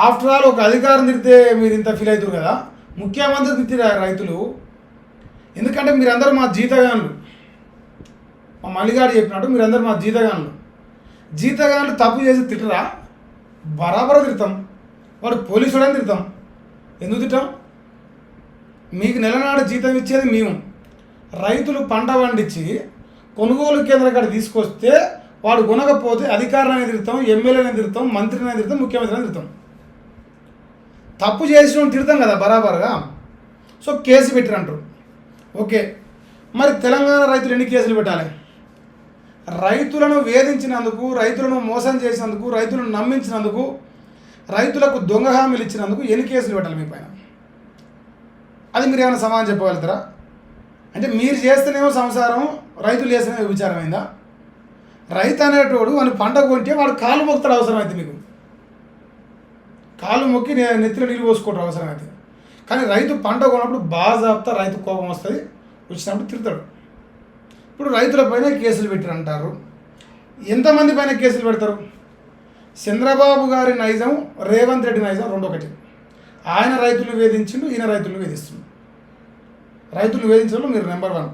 After all ఒక అధికారం తిడితే మీరు ఇంత ఫీల్ అవుతారు కదా, ముఖ్యమంత్రి తిట్టిన రైతులు. ఎందుకంటే మీరందరూ మా జీతగానులు, మా మల్లిగాడు చెప్పినట్టు మీరందరూ మా జీతగానులు తప్పు చేసి తిట్టరా? బరాబర తిడతాం. వాడు పోలీసుడని తిడతాం. ఎందుకు తిట్టాం? మీకు నెలనాడు జీతం ఇచ్చేది మేము. రైతులు పంట పండించి కొనుగోలు కేంద్రం కాడ తీసుకొస్తే వాడు కొనకపోతే అధికారులనే తిడతాం, ఎమ్మెల్యేనే తిడతాం, మంత్రినే తిడతాం, ముఖ్యమంత్రిని తిడతాం. తప్పు చేసిన తిడతాం కదా బరాబరుగా. సో కేసు పెట్టిరంటారు. ఓకే, మరి తెలంగాణ రైతులు ఎన్ని కేసులు పెట్టాలి? రైతులను వేధించినందుకు, రైతులను మోసం చేసినందుకు, రైతులను నమ్మించినందుకు, రైతులకు దొంగ హామీలు ఇచ్చినందుకు ఎన్ని కేసులు పెట్టాలి మీ పైన? అది మీరు ఏమైనా సమాధానం చెప్పగలుగుతారా? అంటే మీరు చేస్తేనేమో సంసారం, రైతులు చేస్తేనేమో విచారమైందా? రైతు అనేటోడు వాని పంట కొంటే వాడు కాళ్ళు మొక్కుతాడు అవసరమైతే, మీకు కాళ్ళు మొక్కి నెత్తిలో నీళ్ళు పోసుకోవడం అవసరమైతే. కానీ రైతు పంట కొన్నప్పుడు బాజాబ్తా రైతు కోపం వస్తుంది, వచ్చినప్పుడు తిడతాడు. ఇప్పుడు రైతులపైన కేసులు పెట్టిరంటారు. ఎంతమంది పైన కేసులు పెడతారు? చంద్రబాబు గారి నైజం, రేవంత్ రెడ్డి నైజం రెండు ఒకటి. ఆయన రైతులు వేధించిండు, ఈయన రైతులను వేధిస్తుండు. రైతులు వేధించడంలో మీరు నెంబర్ 1.